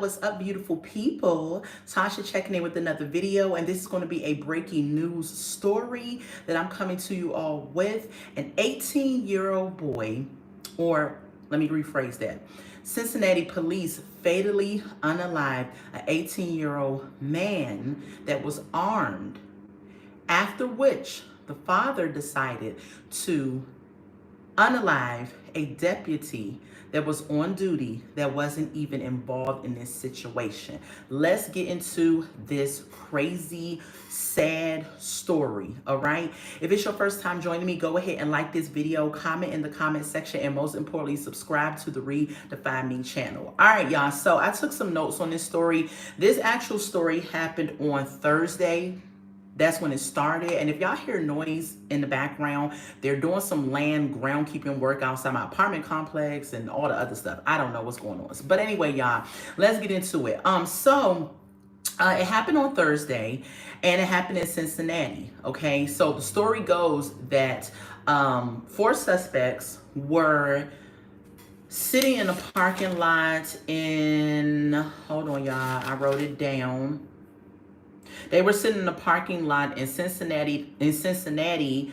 what's up, beautiful people? Tasha checking in with another video, and this is going to be a breaking news story that I'm coming to you all with. An 18-year-old boy, or let me rephrase that. Cincinnati police fatally unalived an 18-year-old man that was armed, after which the father decided to unalive a deputy that was on duty that wasn't even involved in this situation. Let's get into this crazy, sad story, all right? If it's your first time joining me, go ahead and like this video, comment in the comment section, and most importantly, subscribe to the Redefine Me channel. All right, y'all, so I took some notes on this story. This actual story happened on Thursday. That's when it started. And if y'all hear noise in the background, they're doing some land groundkeeping work outside my apartment complex and all the other stuff. I don't know what's going on. But anyway, y'all, let's get into it. It happened on Thursday, and it happened in Cincinnati. Okay, so the story goes that 4 suspects were sitting in a parking lot in, hold on, y'all, I wrote it down. They were sitting in a parking lot in Cincinnati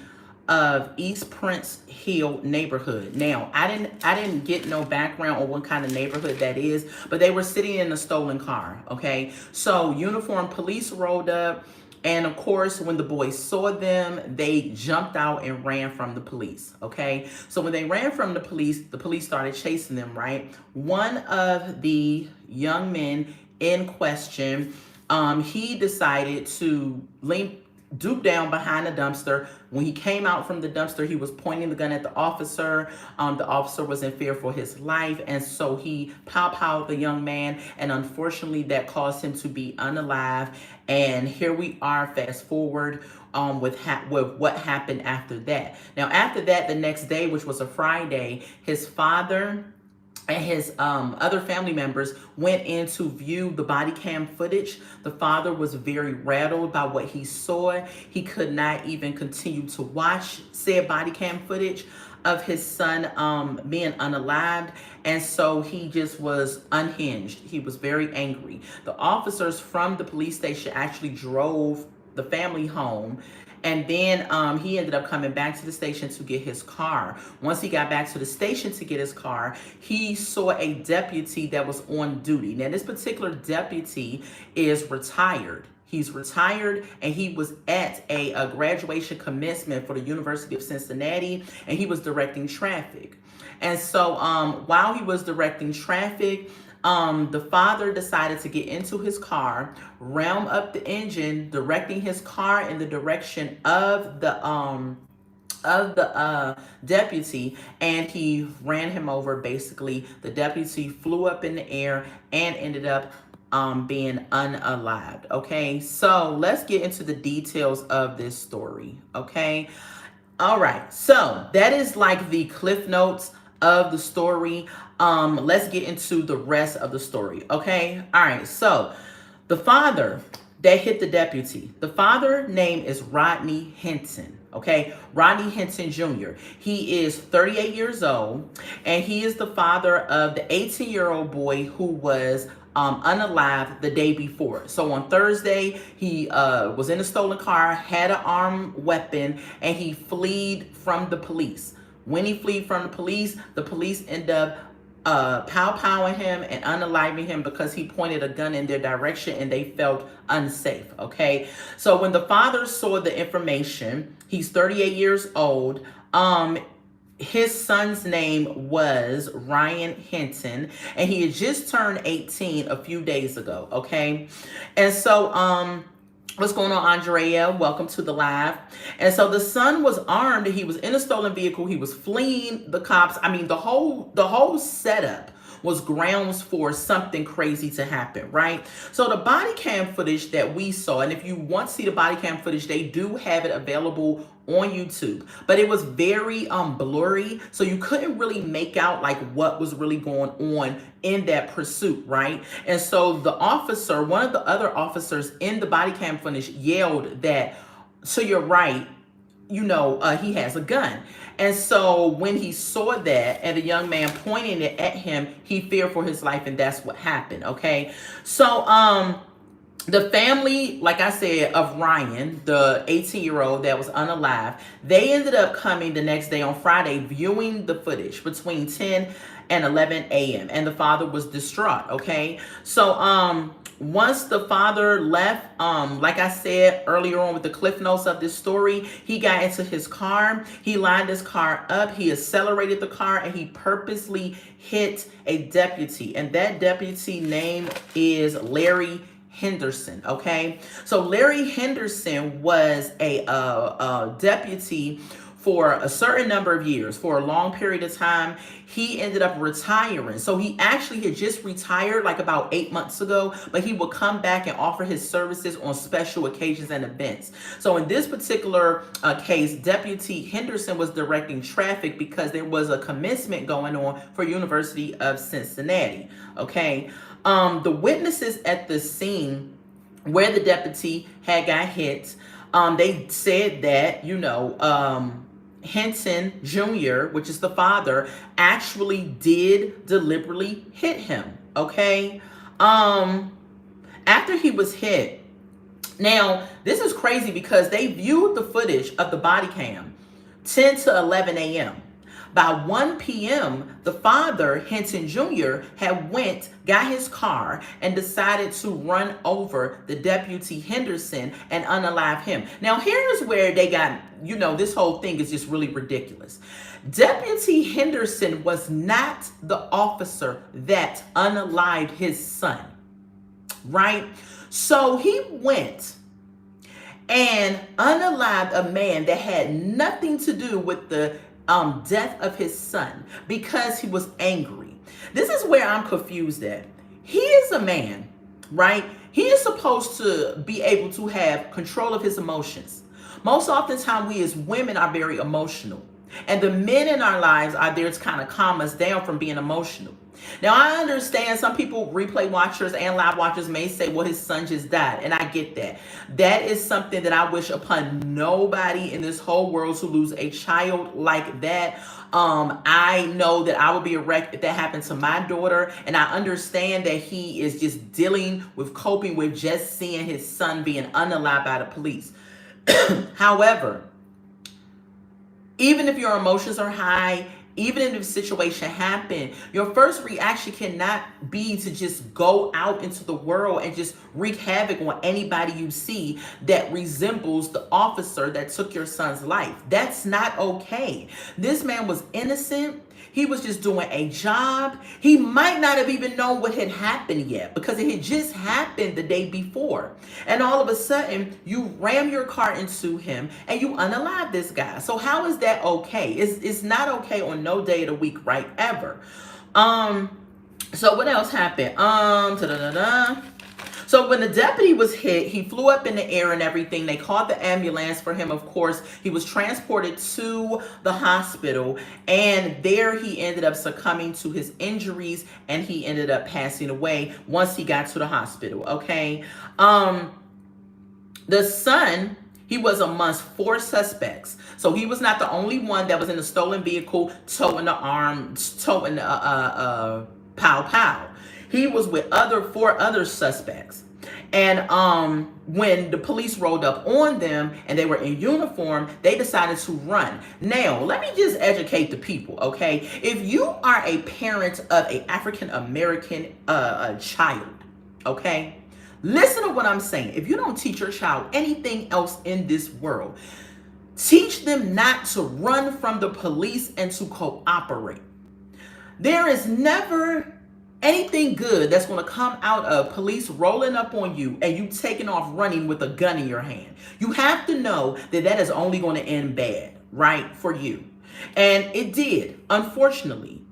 of East Prince Hill neighborhood. Now, I didn't get no background on what kind of neighborhood that is, but they were sitting in a stolen car, okay? So uniformed police rolled up, and of course, when the boys saw them, they jumped out and ran from the police, okay? So when they ran from the police started chasing them, right? One of the young men in question, he decided to dupe down behind the dumpster. When he came out from the dumpster, he was pointing the gun at the officer. The officer was in fear for his life, and so he pow-powed the young man, and unfortunately that caused him to be unalive. And here we are, fast forward, with what happened after that. Now, after that, the next day, which was a Friday, his father and his other family members went in to view the body cam footage. The father was very rattled by what he saw. He could not even continue to watch said body cam footage of his son being unalived. And so he just was unhinged. He was very angry. The officers from the police station actually drove the family home. And then he ended up coming back to the station to get his car. Once he got back to the station to get his car, he saw a deputy that was on duty. Now, this particular deputy is retired. He's retired, and he was at a graduation commencement for the University of Cincinnati, and he was directing traffic. And so while he was directing traffic, the father decided to get into his car, ram up the engine, directing his car in the direction of the deputy, and he ran him over. Basically, the deputy flew up in the air and ended up being unalived. Okay, so let's get into the details of this story. Okay, all right, so that is like the cliff notes of the story. Let's get into the rest of the story. Okay, all right, so the father that hit the deputy, the father name is Rodney Hinton. Okay, Rodney Hinton Jr. He is 38 years old, and he is the father of the 18-year-old boy who was unalived the day before. So on Thursday, he was in a stolen car, had an armed weapon, and he fled from the police. When he fled from the police ended up pow-powing him and unaliving him because he pointed a gun in their direction and they felt unsafe, okay? So when the father saw the information, he's 38 years old. His son's name was Ryan Hinton, and he had just turned 18 a few days ago, okay? And so, what's going on, Andrea? Welcome to the live. And so the son was armed. He was in a stolen vehicle. He was fleeing the cops. I mean, the whole setup was grounds for something crazy to happen, right? So the body cam footage that we saw, and if you want to see the body cam footage, they do have it available on YouTube, but it was very blurry, so you couldn't really make out like what was really going on in that pursuit, right? And so the officer, one of the other officers in the body cam footage, yelled that, "To your right, you know, he has a gun." And so when he saw that and the young man pointing it at him, he feared for his life, and that's what happened. Okay. So the family, like I said, of Ryan, the 18-year-old that was unalive, they ended up coming the next day on Friday, viewing the footage between 10 and 11 a.m. And the father was distraught. Okay. So once the father left, like I said earlier on with the cliff notes of this story, he got into his car, he lined his car up, he accelerated the car, and he purposely hit a deputy. And that deputy name is Larry Henderson. Okay. So Larry Henderson was a deputy for a certain number of years, for a long period of time. He ended up retiring. So he actually had just retired like about 8 months ago, but he would come back and offer his services on special occasions and events. So in this particular case, Deputy Henderson was directing traffic because there was a commencement going on for University of Cincinnati. Okay. The witnesses at the scene where the deputy had got hit, they said that, Hinton Jr., which is the father, actually did deliberately hit him. Okay. After he was hit, now this is crazy because they viewed the footage of the body cam 10 to 11 a.m. By 1 p.m., the father, Hinton Jr., had got his car, and decided to run over the deputy Henderson and unalive him. Now, here's where they got, this whole thing is just really ridiculous. Deputy Henderson was not the officer that unalived his son, right? So he went and unalived a man that had nothing to do with the death of his son because he was angry. This is where I'm confused at. He is a man, right? He is supposed to be able to have control of his emotions. Most oftentimes we as women are very emotional, and the men in our lives are there to kind of calm us down from being emotional. Now, I understand some people, replay watchers and live watchers, may say, well, his son just died. And I get that. That is something that I wish upon nobody in this whole world to lose a child like that. I know that I would be a wreck if that happened to my daughter. And I understand that he is just coping with just seeing his son being unalived by the police. However, even if your emotions are high, even if the situation happened, your first reaction cannot be to just go out into the world and just wreak havoc on anybody you see that resembles the officer that took your son's life. That's not okay. This man was innocent. He was just doing a job. He might not have even known what had happened yet because it had just happened the day before. And all of a sudden, you ram your car into him and you unalive this guy. So how is that okay? It's not okay on no day of the week, right? Ever. So what else happened? So when the deputy was hit, he flew up in the air and everything. They called the ambulance for him, of course. He was transported to the hospital, and there he ended up succumbing to his injuries, and he ended up passing away once he got to the hospital, okay? The son, he was amongst 4 suspects. So he was not the only one that was in the stolen vehicle towing pow pow. He was with 4 other suspects. And when the police rolled up on them and they were in uniform, they decided to run. Now, let me just educate the people, okay? If you are a parent of an African-American child, okay? Listen to what I'm saying. If you don't teach your child anything else in this world, teach them not to run from the police and to cooperate. There is never anything good that's going to come out of police rolling up on you and you taking off running with a gun in your hand. You have to know that that is only going to end bad, right, for you. And it did, unfortunately.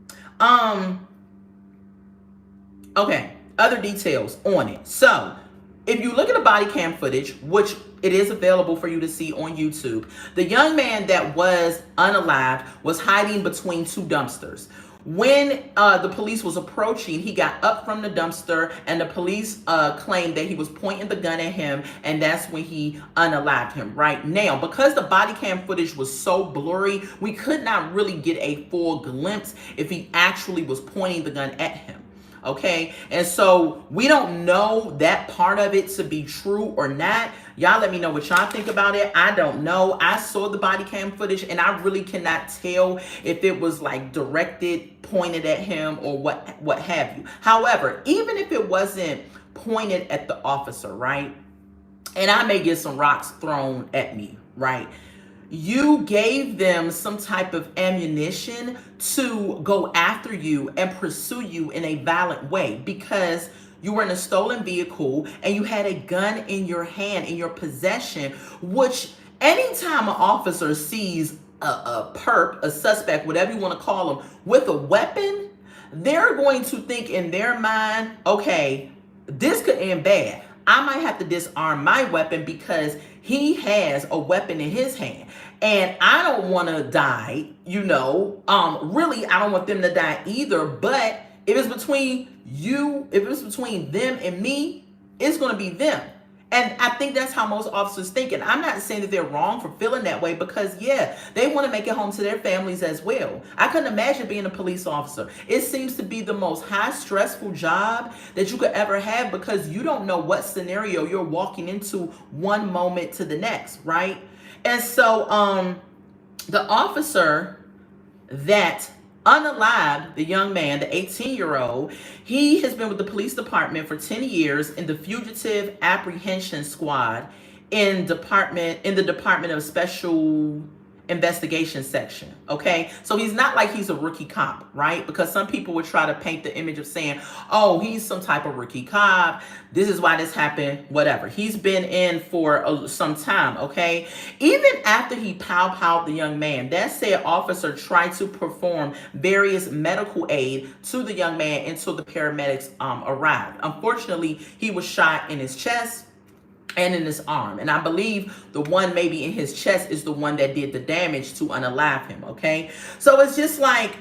Okay, other details on it. So, if you look at the body cam footage, which it is available for you to see on YouTube, the young man that was unalived was hiding between 2 dumpsters. When the police was approaching, he got up from the dumpster, and the police claimed that he was pointing the gun at him, and that's when he unalived him. Right now, because the body cam footage was so blurry, we could not really get a full glimpse if he actually was pointing the gun at him. Okay, and so we don't know that part of it to be true or not. Y'all let me know what y'all think about it. I don't know. I saw the body cam footage, and I really cannot tell if it was like directed, pointed at him, or what have you. However, even if it wasn't pointed at the officer, right, and I may get some rocks thrown at me, right, you gave them some type of ammunition to go after you and pursue you in a violent way, because you were in a stolen vehicle and you had a gun in your hand, in your possession, which anytime an officer sees a perp, a suspect, whatever you want to call them, with a weapon, they're going to think in their mind, okay, this could end bad. I might have to disarm my weapon because he has a weapon in his hand. And I don't want to die, you know. Really, I don't want them to die either. But if it's between if it's between them and me, it's going to be them. And I think that's how most officers think. And I'm not saying that they're wrong for feeling that way, because, yeah, they want to make it home to their families as well. I couldn't imagine being a police officer. It seems to be the most high stressful job that you could ever have, because you don't know what scenario you're walking into one moment to the next, right? And so the officer that unalived the young man, the 18-year-old, he has been with the police department for 10 years in the Fugitive Apprehension Squad in the Department of Special Investigation section. Okay, so he's not like he's a rookie cop, right? Because some people would try to paint the image of saying, oh, he's some type of rookie cop, this is why this happened, whatever. He's been in for some time. Okay, even after he powwowed the young man, that said officer tried to perform various medical aid to the young man until the paramedics arrived. Unfortunately, he was shot in his chest and in his arm. And I believe the one maybe in his chest is the one that did the damage to unalive him, okay? So it's just like,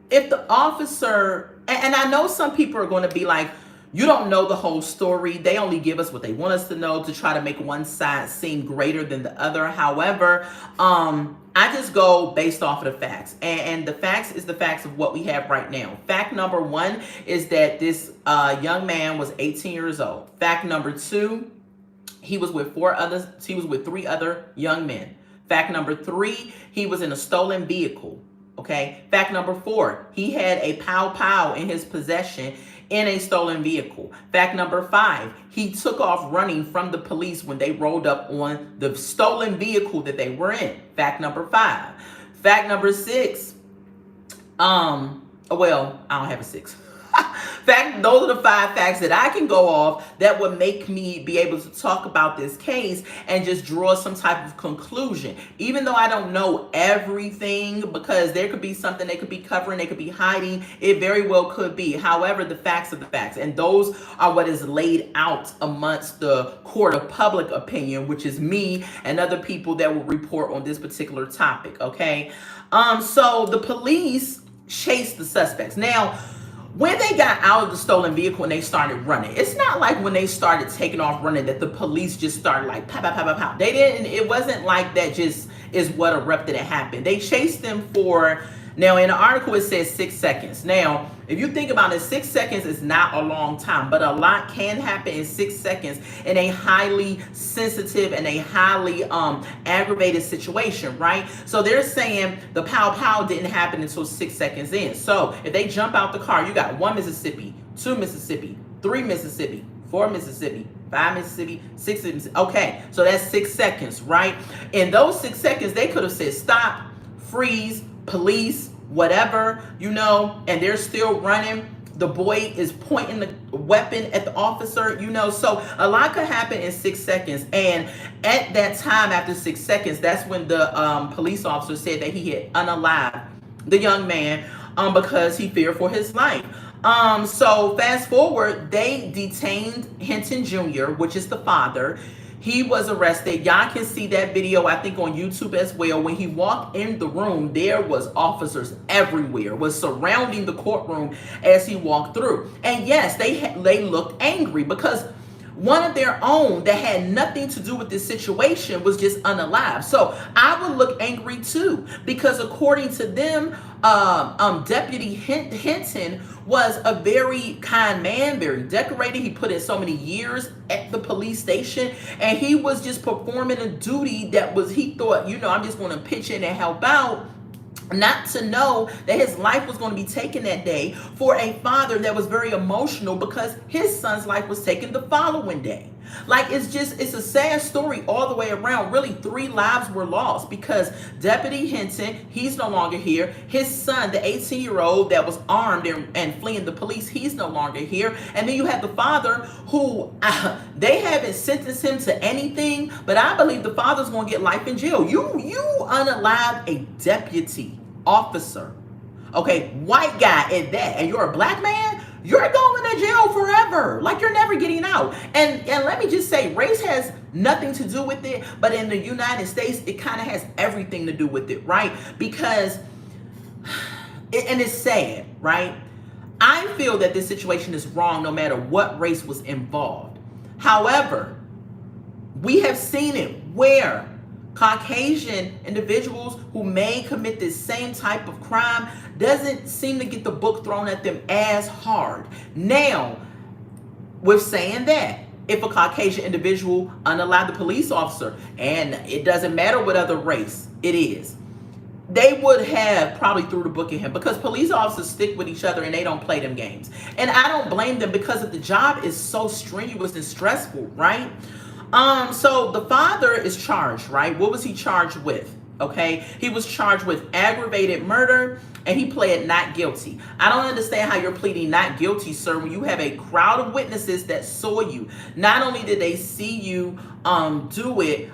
if the officer, and I know some people are going to be like, you don't know the whole story. They only give us what they want us to know to try to make one side seem greater than the other. However, I just go based off of the facts. And the facts is the facts of what we have right now. Fact number one is that this young man was 18 years old. Fact number two, he was with three other young men. Fact number three, he was in a stolen vehicle. Okay. Fact number four, he had a pow in his possession in a stolen vehicle. Fact number five, he took off running from the police when they rolled up on the stolen vehicle that they were in. Fact number five. Fact number six, well, I don't have a six. Those are the 5 facts that I can go off that would make me be able to talk about this case and just draw some type of conclusion. Even though I don't know everything, because there could be something they could be covering, they could be hiding. It very well could be. However, the facts are the facts. And those are what is laid out amongst the court of public opinion, which is me and other people that will report on this particular topic. Okay. So the police chased the suspects. Now, when they got out of the stolen vehicle and they started running, it's not like when they started taking off running that the police just started like pow, pow, pow, pow, pow. They didn't, it wasn't like that just is what erupted and happened. They chased them for, now in the article it says 6 seconds. Now, if you think about it, 6 seconds is not a long time, but a lot can happen in 6 seconds in a highly sensitive and a highly aggravated situation, right? So they're saying the pow didn't happen until 6 seconds in. So if they jump out the car, you got 1 Mississippi, 2 Mississippi, 3 Mississippi, 4 Mississippi, 5 Mississippi, 6 Mississippi. Okay, so that's 6 seconds, right? In those 6 seconds, they could have said stop, freeze, police, whatever, you know, and they're still running. The boy is pointing the weapon at the officer, you know, so a lot could happen in 6 seconds. And at that time, after 6 seconds, that's when the police officer said that he had unalived the young man because he feared for his life. So fast forward, they detained Hinton Jr., which is the father. He was arrested. Y'all can see that video, I think, on YouTube as well. When he walked in the room, there was officers everywhere, was surrounding the courtroom as he walked through. And yes, they looked angry because one of their own that had nothing to do with this situation was just unalive. So I would look angry too, because according to them, Deputy Hinton was a very kind man, very decorated. He put in so many years at the police station, and he was just performing a duty that was, he thought, I'm just going to pitch in and help out. Not to know that his life was going to be taken that day, for a father that was very emotional because his son's life was taken the following day. Like, it's a sad story all the way around. Really, 3 lives were lost because Deputy Hinton, he's no longer here. His son, the 18-year-old that was armed and fleeing the police, he's no longer here. And then you have the father who, they haven't sentenced him to anything, but I believe the father's going to get life in jail. You unalive a deputy officer, okay, white guy at that, and you're a black man, you're going to jail forever. Like, you're never getting out. And let me just say, race has nothing to do with it, but in the United States, it kind of has everything to do with it, right? Because, and it's sad, right? I feel that this situation is wrong no matter what race was involved. However, we have seen it where Caucasian individuals who may commit this same type of crime doesn't seem to get the book thrown at them as hard. Now, with saying that, if a Caucasian individual unalived the police officer, and it doesn't matter what other race it is, they would have probably threw the book at him, because police officers stick with each other and they don't play them games. And I don't blame them, because the job is so strenuous and stressful, right? So the father is charged, right? What was he charged with? Okay, he was charged with aggravated murder, and he pled not guilty. I don't understand how you're pleading not guilty, sir, when you have a crowd of witnesses that saw you. Not only did they see you do it,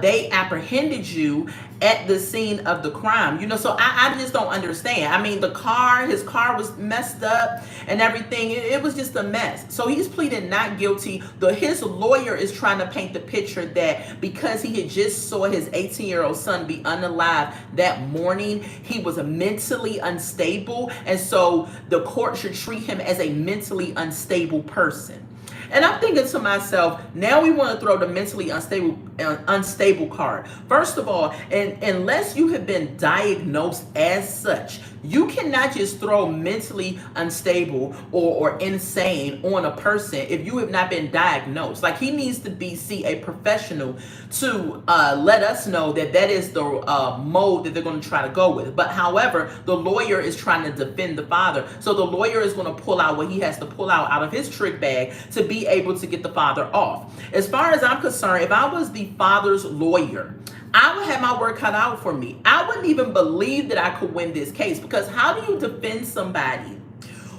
they apprehended you at the scene of the crime. So I just don't understand. I mean, his car was messed up and everything. It was just a mess. So he's pleading not guilty. His lawyer is trying to paint the picture that because he had just saw his 18-year-old son be unalive that morning, he was mentally unstable, and so the court should treat him as a mentally unstable person. And I'm thinking to myself, now we want to throw the mentally unstable card. First of all, and unless you have been diagnosed as such, you cannot just throw mentally unstable or insane on a person if you have not been diagnosed. Like, he needs to see a professional to let us know that is the mode that they're going to try to go with. But however, the lawyer is trying to defend the father. So the lawyer is going to pull out what he has to pull out of his trick bag to be able to get the father off. As far as I'm concerned, if I was the father's lawyer, I would have my work cut out for me. I wouldn't even believe that I could win this case, because how do you defend somebody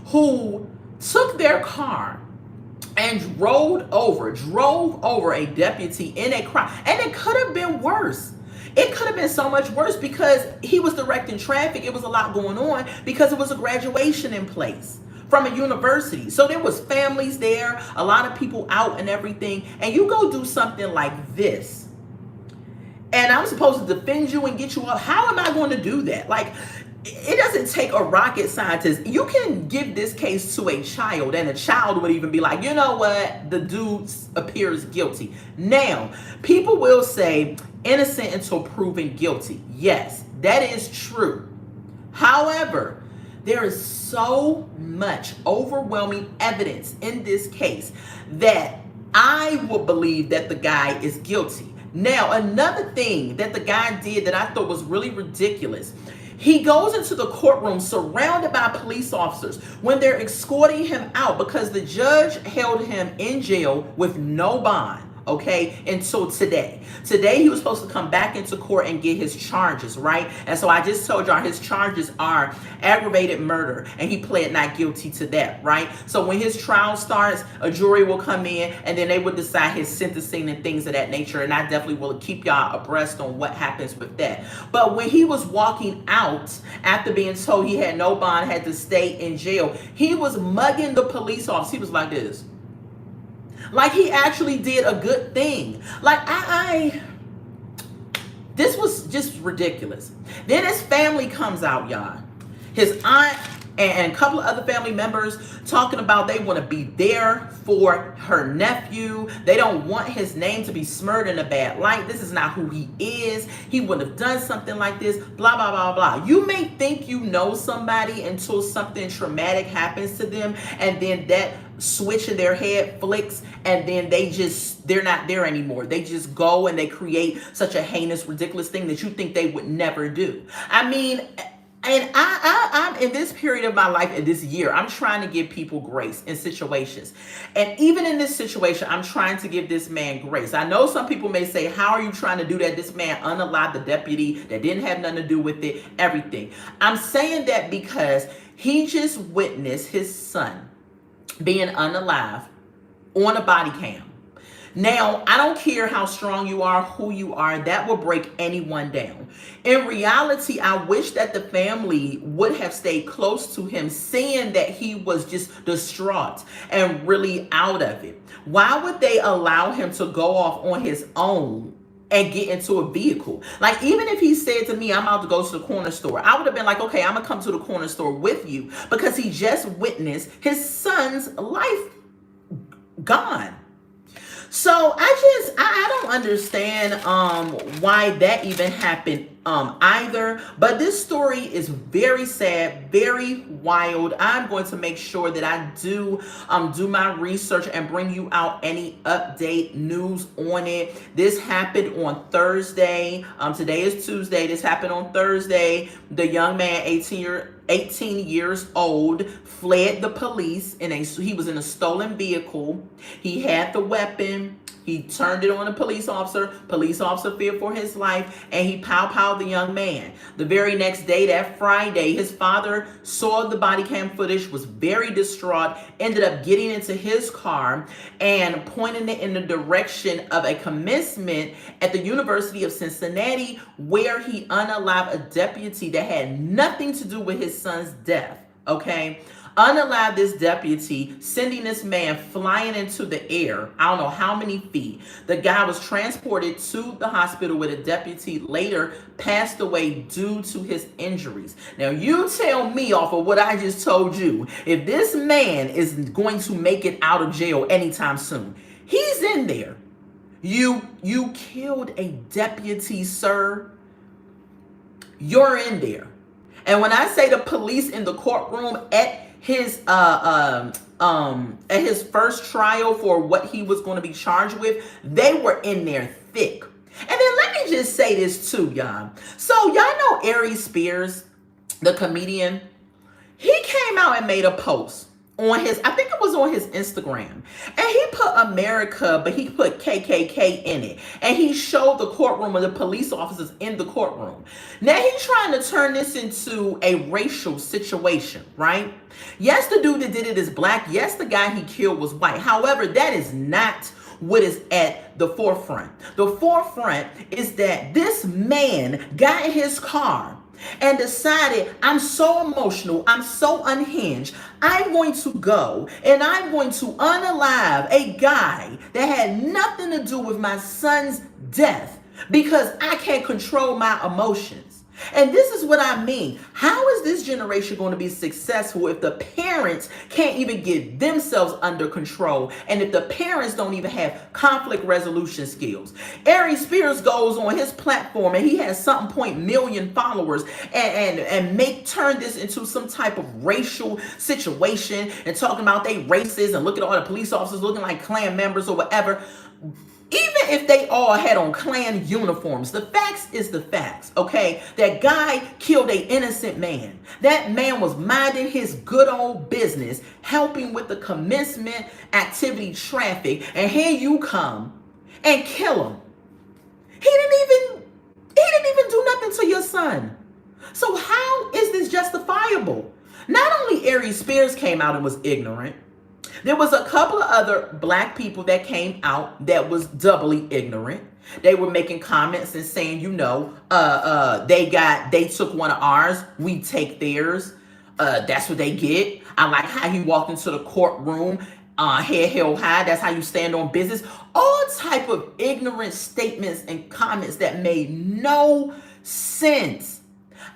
who took their car and drove over a deputy in a crime? And it could have been worse. It could have been so much worse, because he was directing traffic. It was a lot going on because it was a graduation in place from a university. So there was families there, a lot of people out and everything. And you go do something like this, and I'm supposed to defend you and get you up. How am I going to do that? Like, it doesn't take a rocket scientist. You can give this case to a child, and a child would even be like, you know what? The dude appears guilty. Now, people will say innocent until proven guilty. Yes, that is true. However, there is so much overwhelming evidence in this case that I will believe that the guy is guilty. Now, another thing that the guy did that I thought was really ridiculous, he goes into the courtroom surrounded by police officers when they're escorting him out, because the judge held him in jail with no bond, okay, until today. Today, he was supposed to come back into court and get his charges, right? And so I just told y'all his charges are aggravated murder, and he pled not guilty to that, right? So when his trial starts, a jury will come in, and then they will decide his sentencing and things of that nature, and I definitely will keep y'all abreast on what happens with that. But when he was walking out after being told he had no bond, had to stay in jail, he was mugging the police officer. He was like this. Like he actually did a good thing. Like this was just ridiculous. Then his family comes out, y'all. His aunt and a couple of other family members talking about they want to be there for her nephew. They don't want his name to be smeared in a bad light. This is not who he is. He wouldn't have done something like this, blah, blah, blah, blah. You may think you know somebody until something traumatic happens to them, and then that switch in their head flicks, and then they're not there anymore. They just go and they create such a heinous, ridiculous thing that you think they would never do. I mean, and I'm in this period of my life, in this year, I'm trying to give people grace in situations. And even in this situation, I'm trying to give this man grace. I know some people may say, how are you trying to do that? This man unalived the deputy that didn't have nothing to do with it, everything. I'm saying that because he just witnessed his son being unalive on a body cam. Now, I don't care how strong you are, who you are, that will break anyone down. In reality, I wish that the family would have stayed close to him, seeing that he was just distraught and really out of it. Why would they allow him to go off on his own and get into a vehicle? Like, even if he said to me, I'm out to go to the corner store, I would have been like, okay, I'm gonna come to the corner store with you, because he just witnessed his son's life gone. So I don't understand why that even happened either. But this story is very sad, very wild. I'm going to make sure that I do my research and bring you out any update news on it. This happened on Thursday. Today is Tuesday. This happened on Thursday. The young man, 18 years old, fled the police he was in a stolen vehicle. He had the weapon. He turned it on a police officer. Police officer feared for his life, and he pow-powed the young man. The very next day, that Friday, his father saw the body cam footage, was very distraught, ended up getting into his car and pointing it in the direction of a commencement at the University of Cincinnati, where he unalived a deputy that had nothing to do with his son's death, okay? Unalived this deputy, sending this man flying into the air, I don't know how many feet. The guy was transported to the hospital where the deputy later passed away due to his injuries. Now, you tell me, off of what I just told you, if this man is going to make it out of jail anytime soon. He's in there. You killed a deputy, sir. You're in there. And when I say the police in the courtroom at his first trial for what he was going to be charged with, they were in there thick. And then let me just say this too, y'all. So y'all know Ari Spears, the comedian? He came out and made a post on his, I think it was on his Instagram, and he put America, but he put KKK in it, and he showed the courtroom of the police officers in the courtroom. Now he's trying to turn this into a racial situation, right? Yes, the dude that did it is black. Yes, the guy he killed was white. However, that is not what is at the forefront. The forefront is that this man got in his car and decided, I'm so emotional, I'm so unhinged, I'm going to go and I'm going to unalive a guy that had nothing to do with my son's death because I can't control my emotions. And this is what I mean. How is this generation going to be successful if the parents can't even get themselves under control, and if the parents don't even have conflict resolution skills? Ari Spears goes on his platform and he has something million followers and turn this into some type of racial situation and talking about they racist and look at all the police officers looking like Klan members or whatever. Even if they all had on Klan uniforms, the facts is the facts, okay? That guy killed an innocent man. That man was minding his good old business, helping with the commencement activity traffic, and here you come and kill him. He didn't even do nothing to your son. So how is this justifiable? Not only Ari Spears came out and was ignorant, there was a couple of other black people that came out that was doubly ignorant. They were making comments and saying, they took one of ours, we take theirs. That's what they get. I like how he walked into the courtroom head held high. That's how you stand on business. All type of ignorant statements and comments that made no sense.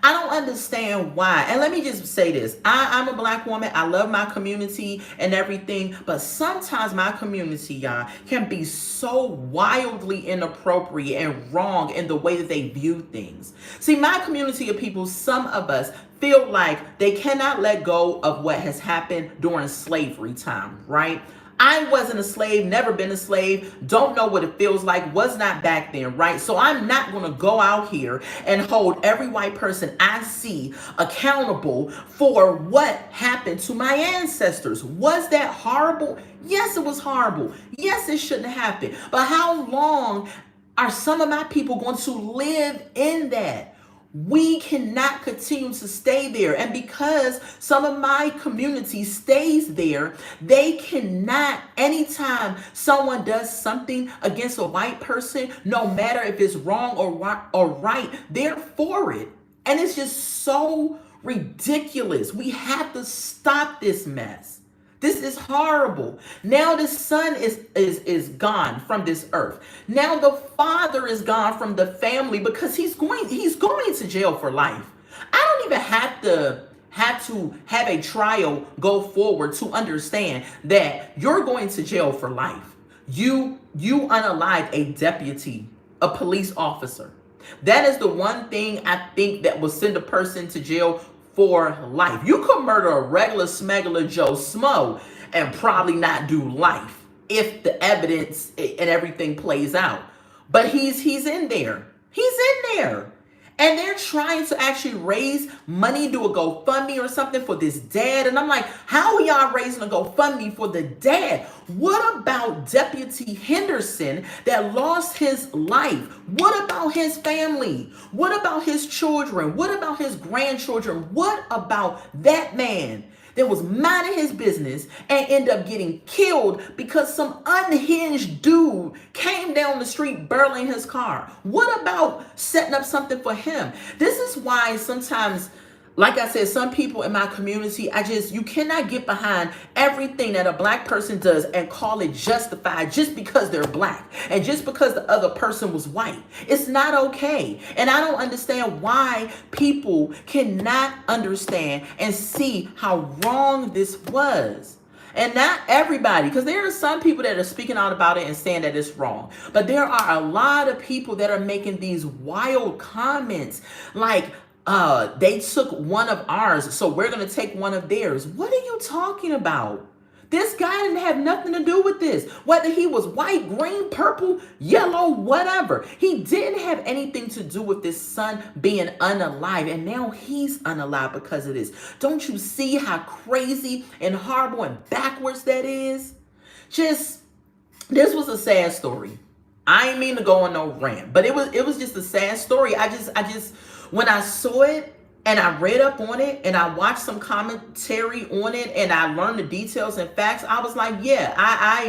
I don't understand why. And let me just say this. I'm a black woman. I love my community and everything. But sometimes my community, y'all, can be so wildly inappropriate and wrong in the way that they view things. See, my community of people, some of us feel like they cannot let go of what has happened during slavery time, right? I wasn't a slave, never been a slave, don't know what it feels like, was not back then, right? So I'm not going to go out here and hold every white person I see accountable for what happened to my ancestors. Was that horrible? Yes, it was horrible. Yes, it shouldn't happen. But how long are some of my people going to live in that? We cannot continue to stay there. And because some of my community stays there, they cannot, anytime someone does something against a white person, no matter if it's wrong or right, they're for it. And it's just so ridiculous. We have to stop this mess. This is horrible. Now the son is gone from this earth. Now the father is gone from the family because he's going to jail for life. I don't even have to have a trial go forward to understand that you're going to jail for life. You unalived a deputy, a police officer. That is the one thing I think that will send a person to jail for life. You could murder a regular smuggler Joe Smo and probably not do life if the evidence and everything plays out. But he's in there. He's in there. And they're trying to actually raise money, do a GoFundMe or something for this dad. And I'm like, how are y'all raising a GoFundMe for the dad? What about Deputy Henderson that lost his life? What about his family? What about his children? What about his grandchildren? What about that man that was minding his business and ended up getting killed because some unhinged dude came down the street barreling his car? What about setting up something for him? This is why sometimes, like I said, some people in my community, you cannot get behind everything that a black person does and call it justified just because they're black and just because the other person was white. It's not okay. And I don't understand why people cannot understand and see how wrong this was. And not everybody, because there are some people that are speaking out about it and saying that it's wrong. But there are a lot of people that are making these wild comments like, they took one of ours, so we're going to take one of theirs. What are you talking about? This guy didn't have nothing to do with this. Whether he was white, green, purple, yellow, whatever. He didn't have anything to do with this son being unalive. And now he's unalive because of this. Don't you see how crazy and horrible and backwards that is? This was a sad story. I ain't mean to go on no rant, but it was just a sad story. I just when I saw it and I read up on it and I watched some commentary on it and I learned the details and facts, I was like, yeah,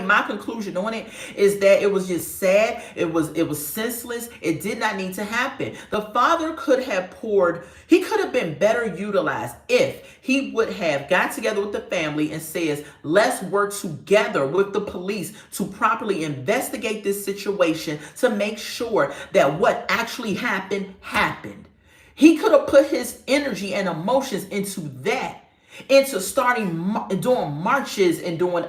my conclusion on it is that it was just sad. It was senseless. It did not need to happen. The father could have he could have been better utilized if he would have got together with the family and says, let's work together with the police to properly investigate this situation to make sure that what actually happened. He could have put his energy and emotions into that, into doing marches and doing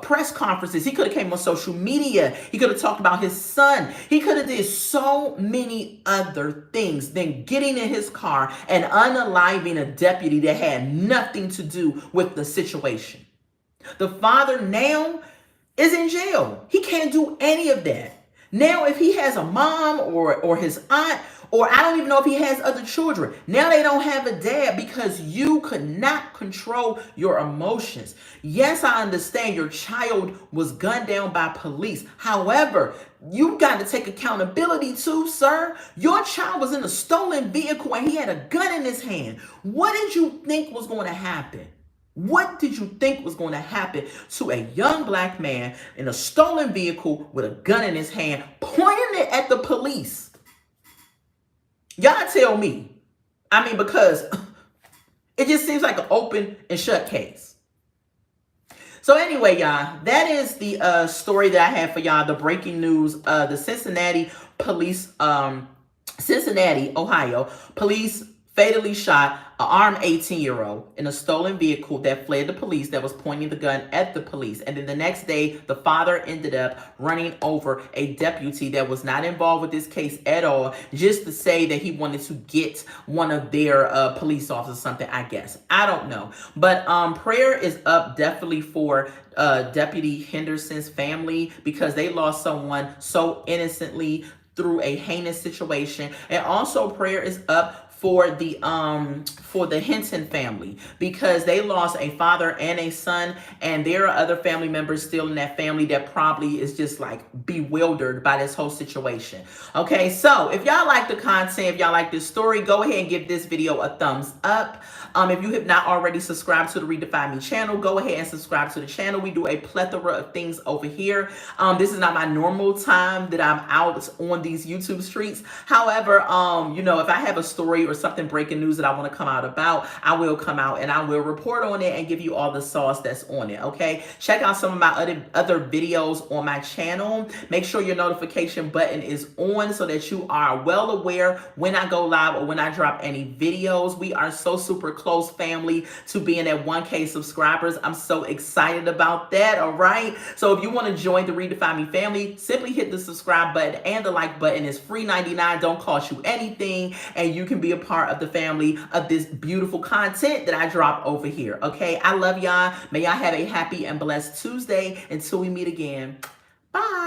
press conferences. He could have came on social media. He could have talked about his son. He could have did so many other things than getting in his car and unaliving a deputy that had nothing to do with the situation. The father now is in jail. He can't do any of that. Now, if he has a mom or his aunt, or I don't even know if he has other children, now they don't have a dad because you could not control your emotions. Yes, I understand your child was gunned down by police. However, you got to take accountability too, sir. Your child was in a stolen vehicle and he had a gun in his hand. What did you think was going to happen? What did you think was going to happen to a young black man in a stolen vehicle with a gun in his hand, pointing it at the police? Y'all tell me. I mean, because it just seems like an open and shut case. So anyway, y'all, that is the story that I have for y'all. The breaking news: the Cincinnati, Ohio, police fatally shot an armed 18-year-old in a stolen vehicle that fled the police that was pointing the gun at the police. And then the next day, the father ended up running over a deputy that was not involved with this case at all, just to say that he wanted to get one of their police officers, something, I guess. I don't know. But prayer is up definitely for Deputy Henderson's family, because they lost someone so innocently through a heinous situation. And also prayer is up for the Hinton family, because they lost a father and a son, and there are other family members still in that family that probably is just like bewildered by this whole situation. Okay, so if y'all like the content, if y'all like this story, go ahead and give this video a thumbs up. If you have not already subscribed to the Redefine Me channel, go ahead and subscribe to the channel. We do a plethora of things over here. This is not my normal time that I'm out on these YouTube streets. However, you know, if I have a story or something breaking news that I want to come out about, I will come out and I will report on it and give you all the sauce that's on it. Okay, check out some of my other videos on my channel. Make sure your notification button is on so that you are well aware when I go live or when I drop any videos. We are so super close, family, to being at 1K subscribers. I'm so excited about that. All right, so if you want to join the Redefine Me family, simply hit the subscribe button and the like button. It's free 99, don't cost you anything, and you can be a part of the family of this beautiful content that I drop over here. Okay, I love y'all. May y'all have a happy and blessed Tuesday until we meet again. Bye.